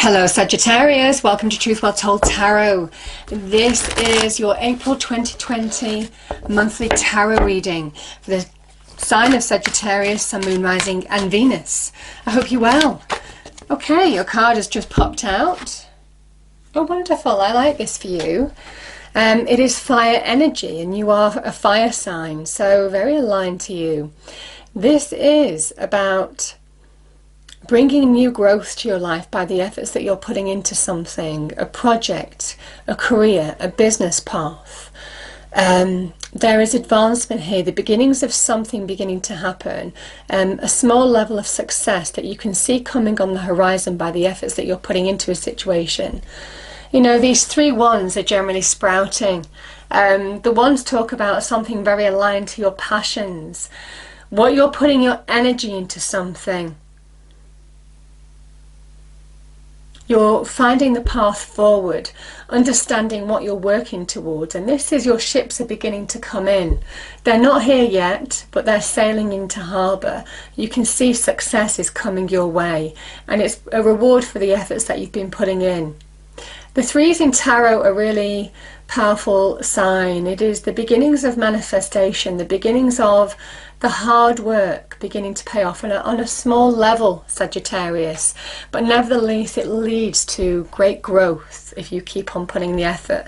Hello Sagittarius, welcome to Truth Well Told Tarot. This is your April 2020 monthly tarot reading for the sign of Sagittarius, Sun, Moon, Rising and Venus. I hope you're well. Okay, your card has just popped out. Oh, wonderful, I like this for you. It is fire energy and you are a fire sign, so very aligned to you. This is about bringing new growth to your life by the efforts that you're putting into something, a project, a career, a business path. There is advancement here, the beginnings of something beginning to happen, a small level of success that you can see coming on the horizon by the efforts that you're putting into a situation. You know, these three wands are generally sprouting. The wands talk about something very aligned to your passions, what you're putting your energy into something. You're finding the path forward, understanding what you're working towards, and this is your ships are beginning to come in. They're not here yet, but they're sailing into harbour. You can see success is coming your way, and it's a reward for the efforts that you've been putting in. The threes in tarot are really powerful sign. It is the beginnings of manifestation, the beginnings of the hard work beginning to pay off on a small level, Sagittarius, but nevertheless it leads to great growth if you keep on putting the effort.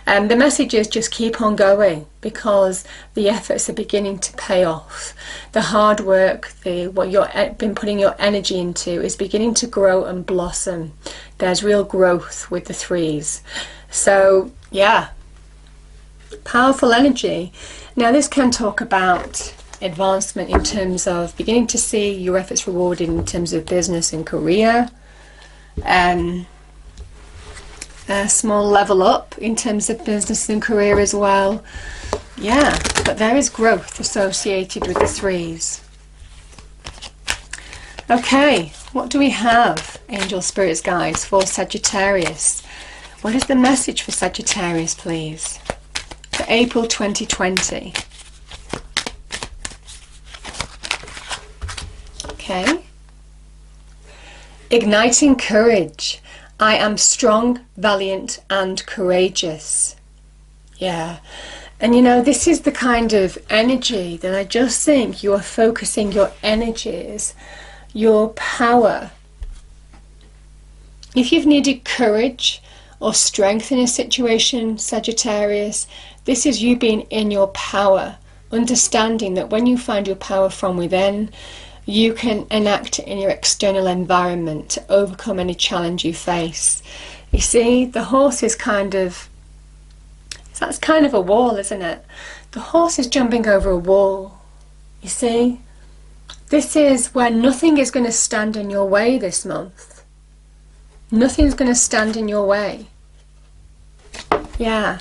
The message is just keep on going, because the efforts are beginning to pay off. The hard work, what you've been putting your energy into is beginning to grow and blossom. There's real growth with the threes. So yeah, powerful energy. Now this can talk about advancement in terms of beginning to see your efforts rewarded in terms of business and career, a small level up in terms of business and career as well. Yeah, but there is growth associated with the threes. Okay, what do we have, angel spirits guides, for Sagittarius? What is the message for Sagittarius, please, for April 2020? Okay. Igniting courage. I am strong, valiant and courageous. Yeah. And you know, this is the kind of energy that I just think you are focusing your energies, your power. If you've needed courage or strength in a situation, Sagittarius, this is you being in your power, understanding that when you find your power from within, you can enact it in your external environment to overcome any challenge you face. You see, the horse is that's kind of a wall, isn't it? The horse is jumping over a wall. You see, this is where nothing is going to stand in your way this month. Nothing's going to stand in your way. Yeah.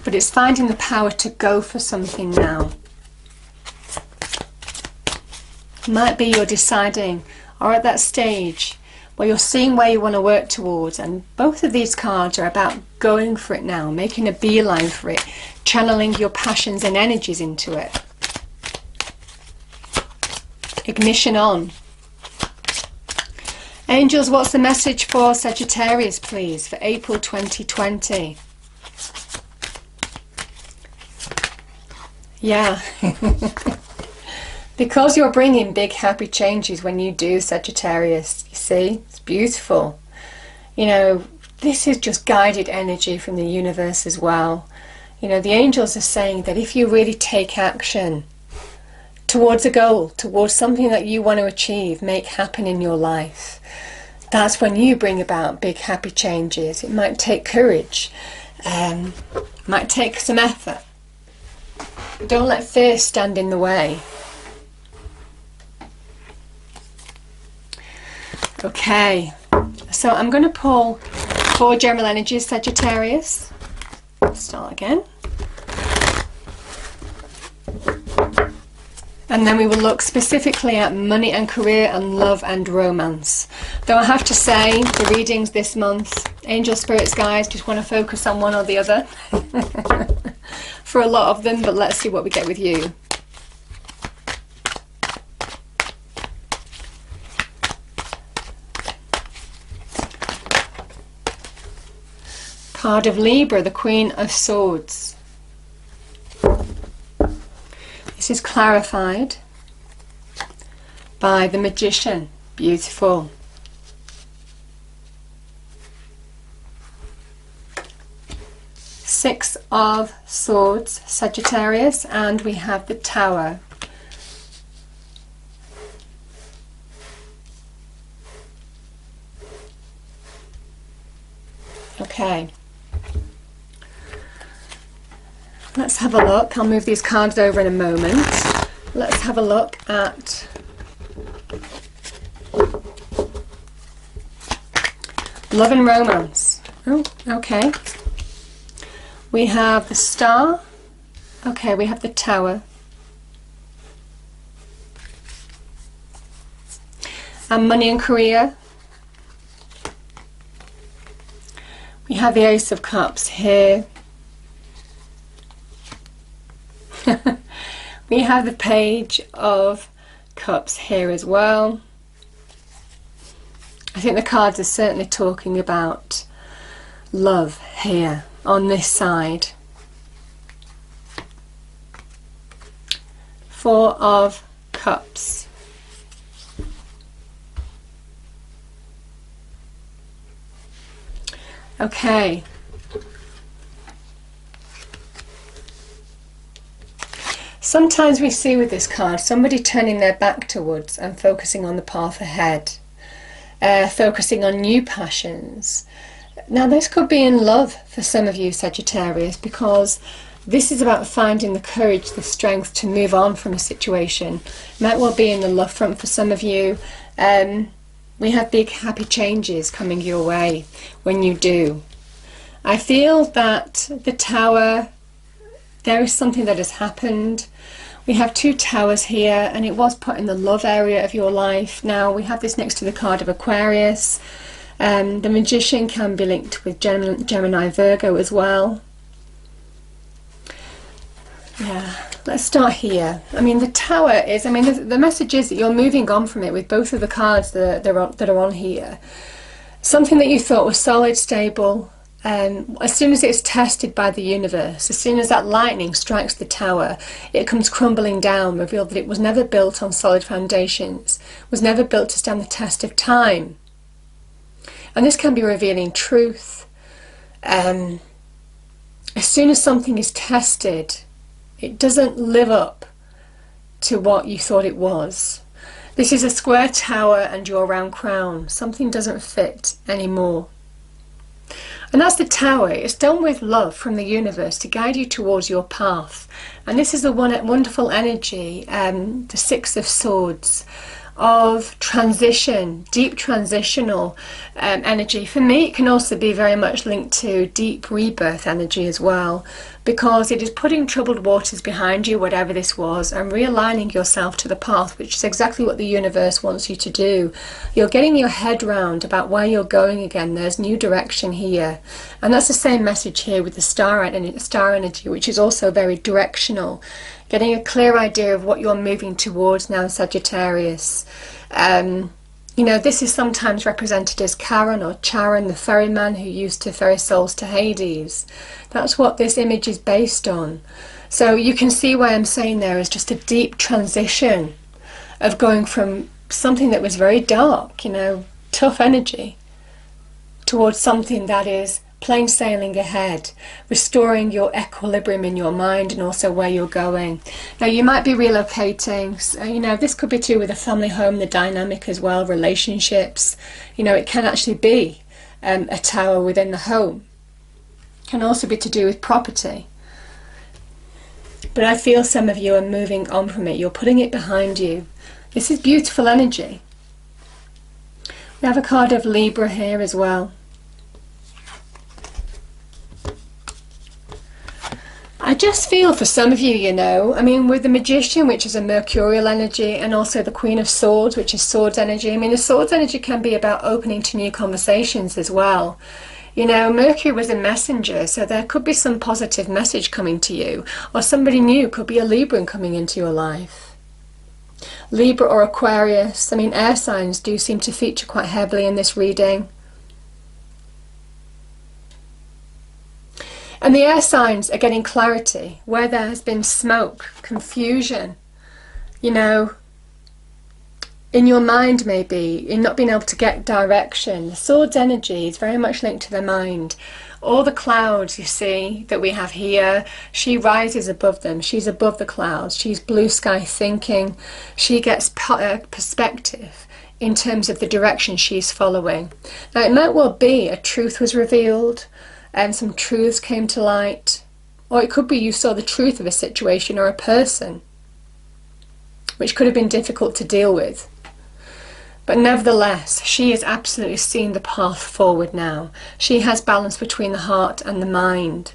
But it's finding the power to go for something now. Might be you're deciding, or at that stage where you're seeing where you want to work towards, and both of these cards are about going for it now, making a beeline for it, channeling your passions and energies into it. Ignition on. Angels, what's the message for Sagittarius, please, for April 2020? Yeah. Because you're bringing big happy changes when you do, Sagittarius. You see, it's beautiful. You know, this is just guided energy from the universe as well. You know, the angels are saying that if you really take action towards a goal, towards something that you want to achieve, make happen in your life, that's when you bring about big happy changes. It might take courage, might take some effort. Don't let fear stand in the way. Okay, so I'm going to pull 4 general energies, Sagittarius. Start again. And then we will look specifically at money and career and love and romance. Though I have to say, the readings this month, angel spirits, guys, just want to focus on one or the other for a lot of them, but let's see what we get with you. Card of Libra, the Queen of Swords. This is clarified by the Magician. Beautiful. Six of Swords, Sagittarius, and we have the Tower. Okay. Let's have a look. I'll move these cards over in a moment. Let's have a look at love and romance. Oh, okay. We have the Star. Okay, we have the Tower. And money and career. We have the Ace of Cups here. We have the Page of Cups here as well. I think the cards are certainly talking about love here on this side. Four of Cups. Okay. Sometimes we see with this card somebody turning their back towards and focusing on the path ahead, focusing on new passions. Now this could be in love for some of you Sagittarius, because this is about finding the courage, the strength to move on from a situation. Might well be in the love front for some of you. We have big happy changes coming your way when you do. I feel that the Tower, there is something that has happened. We have two towers here, and it was put in the love area of your life. Now we have this next to the card of Aquarius. The Magician can be linked with Gemini, Virgo as well. Yeah, let's start here. I mean, the Tower is, the message is that you're moving on from it with both of the cards that are on here. Something that you thought was solid, stable, as soon as it's tested by the universe, as soon as that lightning strikes the Tower, it comes crumbling down, revealed that it was never built on solid foundations, was never built to stand the test of time. And this can be revealing truth. As soon as something is tested, it doesn't live up to what you thought it was. This is a square tower and your round crown. Something doesn't fit anymore. And that's the Tower. It's done with love from the universe to guide you towards your path. And this is the wonderful energy, the Six of Swords, of transition, deep transitional energy. For me, it can also be very much linked to deep rebirth energy as well, because it is putting troubled waters behind you, whatever this was, and realigning yourself to the path, which is exactly what the universe wants you to do. You're getting your head round about where you're going again. There's new direction here, and that's the same message here with the star energy, which is also very directional. Getting a clear idea of what you're moving towards now, Sagittarius. You know, this is sometimes represented as Charon or Charon, the ferryman who used to ferry souls to Hades. That's what this image is based on. So you can see why I'm saying there is just a deep transition of going from something that was very dark, you know, tough energy, towards something that is plain sailing ahead, restoring your equilibrium in your mind and also where you're going. Now you might be relocating, so, you know, this could be to do with a family home, the dynamic as well, relationships. You know, it can actually be a tower within the home. It can also be to do with property. But I feel some of you are moving on from it. You're putting it behind you. This is beautiful energy. We have a card of Libra here as well. I just feel for some of you, you know, I mean, with the Magician, which is a mercurial energy, and also the Queen of Swords, which is swords energy. I mean, the swords energy can be about opening to new conversations as well. You know, Mercury was a messenger, so there could be some positive message coming to you, or somebody new, could be a Libran coming into your life. Libra or Aquarius, I mean, air signs do seem to feature quite heavily in this reading. And the air signs are getting clarity where there has been smoke, confusion, you know, in your mind maybe, in not being able to get direction. The swords energy is very much linked to the mind. All the clouds you see that we have here, she rises above them. She's above the clouds. She's blue sky thinking. She gets perspective in terms of the direction she's following. Now it might well be a truth was revealed and some truths came to light. Or it could be you saw the truth of a situation or a person, which could have been difficult to deal with. But nevertheless, she has absolutely seen the path forward now. She has balance between the heart and the mind.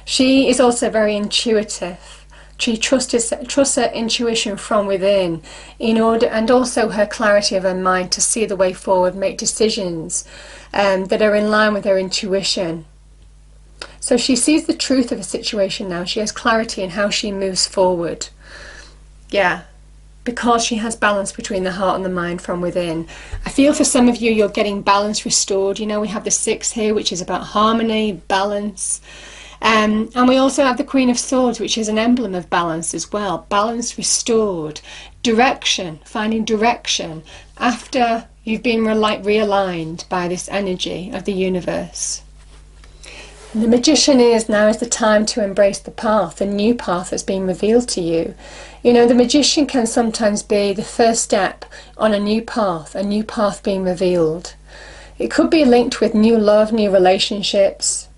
She is also very intuitive. She trusts her intuition from within in order, and also her clarity of her mind to see the way forward, make decisions that are in line with her intuition. So she sees the truth of a situation now. She has clarity in how she moves forward. Yeah. Because she has balance between the heart and the mind from within. I feel for some of you, you're getting balance restored. You know, we have the 6 here, which is about harmony, balance. And we also have the Queen of Swords, which is an emblem of balance as well. Balance restored. Direction, finding direction after you've been realigned by this energy of the universe. And the Magician now is the time to embrace the path, the new path that's been revealed to you. You know, the Magician can sometimes be the first step on a new path being revealed. It could be linked with new love, new relationships.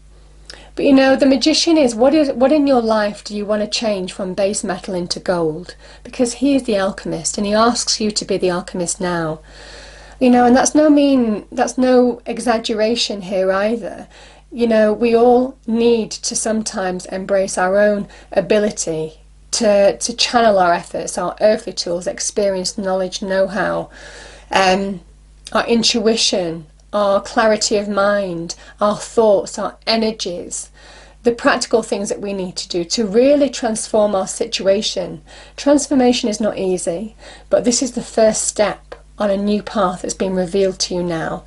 But you know, the Magician is what in your life do you want to change from base metal into gold? Because he is the alchemist, and he asks you to be the alchemist now. You know, and that's no exaggeration here either. You know, we all need to sometimes embrace our own ability to channel our efforts, our earthly tools, experience, knowledge, know-how, our intuition, our clarity of mind, our thoughts, our energies, the practical things that we need to do to really transform our situation. Transformation is not easy, but this is the first step on a new path that's been revealed to you now.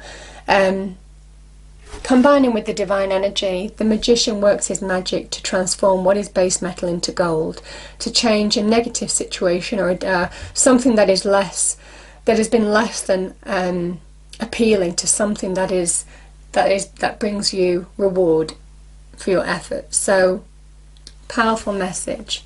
Combining with the divine energy, the Magician works his magic to transform what is base metal into gold, to change a negative situation or something that is that has been less than appealing to something that brings you reward for your efforts. So, powerful message.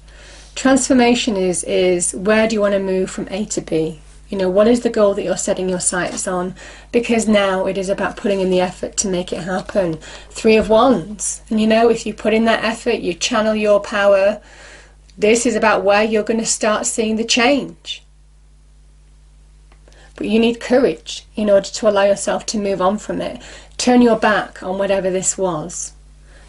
Transformation is where do you want to move from A to B? You know, what is the goal that you're setting your sights on? Because now it is about putting in the effort to make it happen. 3 of Wands. And you know, if you put in that effort, you channel your power, this is about where you're going to start seeing the change. But you need courage in order to allow yourself to move on from it. Turn your back on whatever this was.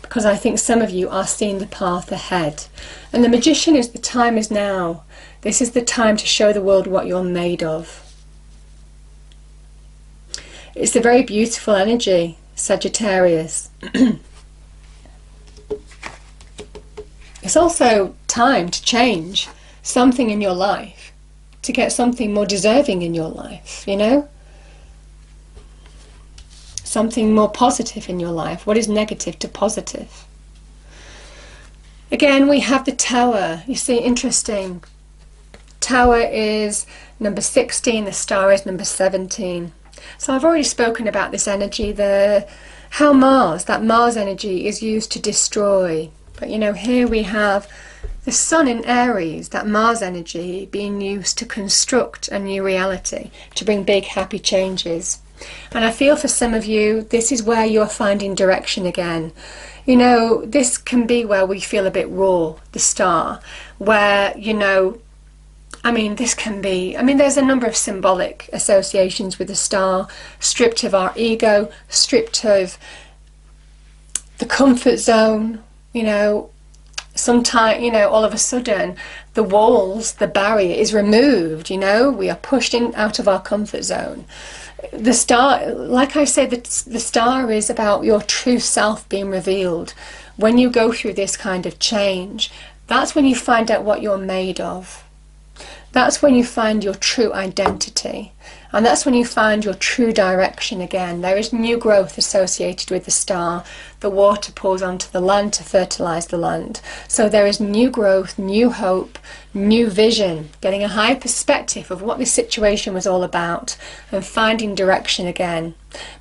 Because I think some of you are seeing the path ahead. And the Magician is the time is now. This is the time to show the world what you're made of. It's a very beautiful energy, Sagittarius. It's also time to change something in your life, to get something more deserving in your life, you know? Something more positive in your life. What is negative to positive? Again, we have the Tower. You see, interesting. Tower is number 16, the star is number 17. So I've already spoken about this energy, how that Mars energy is used to destroy. But you know, here we have the Sun in Aries, that Mars energy being used to construct a new reality, to bring big happy changes. And I feel for some of you, this is where you're finding direction again. You know, this can be where we feel a bit raw, the star, where, you know, this can be, there's a number of symbolic associations with the star, stripped of our ego, stripped of the comfort zone, you know, Sometimes, you know, all of a sudden the walls, the barrier is removed, you know, we are pushed in out of our comfort zone. The star, like I said, the star is about your true self being revealed. When you go through this kind of change, that's when you find out what you're made of. That's when you find your true identity. And that's when you find your true direction again. There is new growth associated with the star. The water pours onto the land to fertilize the land. So there is new growth, new hope, new vision, getting a high perspective of what this situation was all about and finding direction again.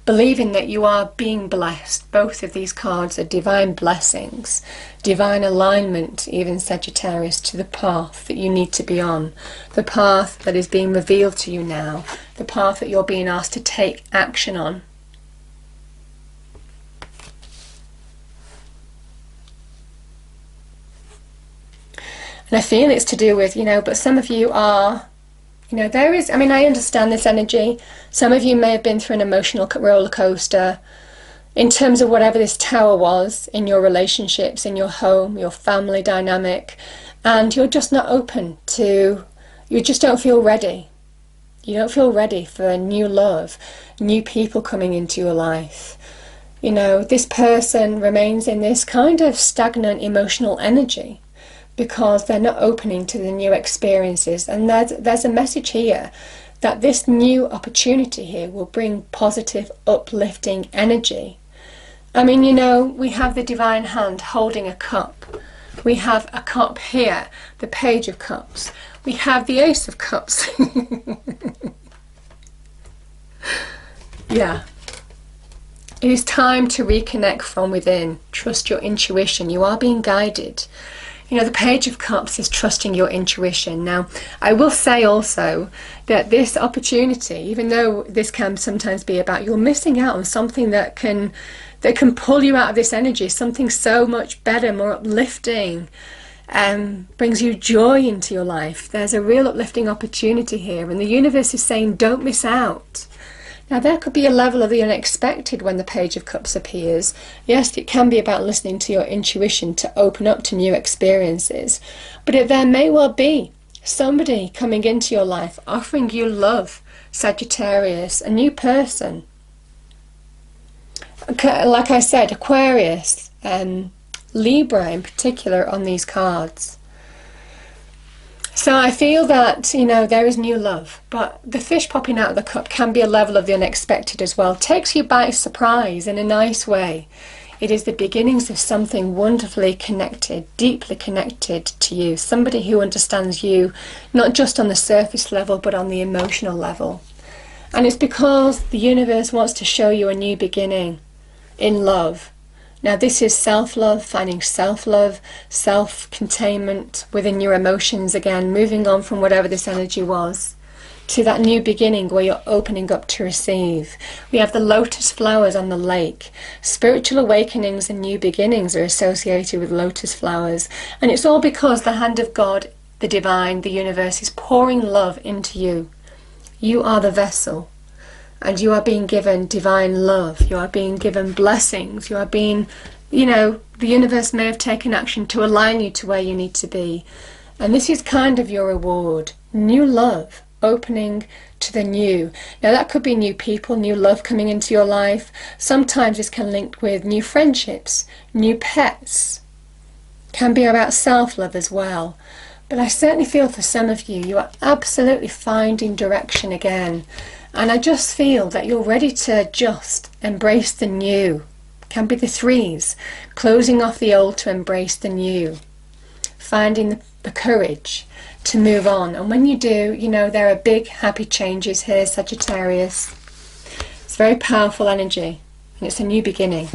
Believing that you are being blessed. Both of these cards are divine blessings, divine alignment, even Sagittarius, to the path that you need to be on. The path that is being revealed to you now. The path that you're being asked to take action on. And I feel it's to do with, you know, but some of you are, you know, there is, I mean, I understand this energy. Some of you may have been through an emotional roller coaster in terms of whatever this tower was in your relationships, in your home, your family dynamic, and you're just not open to, you just don't feel ready. You don't feel ready for new love, new people coming into your life. You know, this person remains in this kind of stagnant emotional energy because they're not opening to the new experiences. And there's a message here that this new opportunity here will bring positive, uplifting energy. I mean, you know, we have the divine hand holding a cup. We have a cup here, the Page of Cups. We have the Ace of Cups. Yeah. It is time to reconnect from within. Trust your intuition. You are being guided. You know, the Page of Cups is trusting your intuition. Now, I will say also that this opportunity, even though this can sometimes be about you're missing out on something that can pull you out of this energy, something so much better, more uplifting, brings you joy into your life. There's a real uplifting opportunity here, and the universe is saying don't miss out. Now there could be a level of the unexpected when the Page of Cups appears. Yes, it can be about listening to your intuition to open up to new experiences, but there may well be somebody coming into your life offering you love, Sagittarius, a new person. Like I said, Aquarius, Libra in particular on these cards. So I feel that, you know, there is new love, but the fish popping out of the cup can be a level of the unexpected as well. It takes you by surprise in a nice way. It is the beginnings of something wonderfully connected, deeply connected to you. Somebody who understands you, not just on the surface level, but on the emotional level. And it's because the universe wants to show you a new beginning in love. Now this is self-love, finding self-love, self-containment within your emotions again, moving on from whatever this energy was to that new beginning where you're opening up to receive. We have the lotus flowers on the lake. Spiritual awakenings and new beginnings are associated with lotus flowers, and it's all because the hand of God, the divine, the universe is pouring love into you. You are the vessel. And you are being given divine love. You are being given blessings. You are being, you know, the universe may have taken action to align you to where you need to be. And this is kind of your reward. New love, opening to the new. Now that could be new people, new love coming into your life. Sometimes this can link with new friendships, new pets. Can be about self-love as well. But I certainly feel for some of you, you are absolutely finding direction again. And I just feel that you're ready to just embrace the new. Can be the threes. Closing off the old to embrace the new. Finding the courage to move on. And when you do, you know, there are big happy changes here, Sagittarius. It's very powerful energy. And it's a new beginning.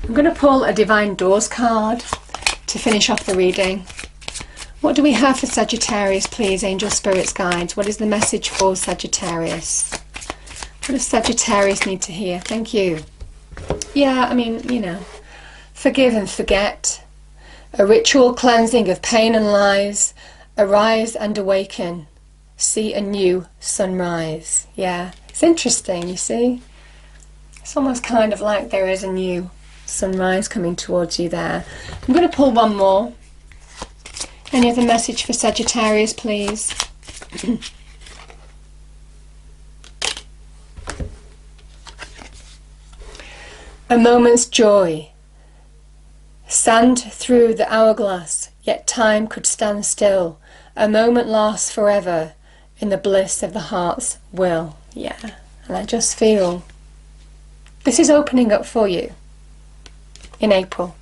I'm going to pull a Divine Doors card to finish off the reading. What do we have for Sagittarius, please, angel spirits guides? What is the message for Sagittarius? What does Sagittarius need to hear? Thank you. Yeah, I mean, you know, forgive and forget. A ritual cleansing of pain and lies. Arise and awaken. See a new sunrise. Yeah, it's interesting, you see. It's almost kind of like there is a new sunrise coming towards you there. I'm going to pull one more. Any other message for Sagittarius, please? A moment's joy. Sand through the hourglass, yet time could stand still. A moment lasts forever in the bliss of the heart's will. Yeah, and I just feel this is opening up for you in April.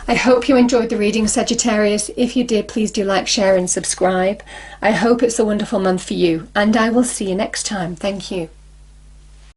I hope you enjoyed the reading, Sagittarius. If you did, please do like, share and subscribe. I hope it's a wonderful month for you, and I will see you next time. Thank you.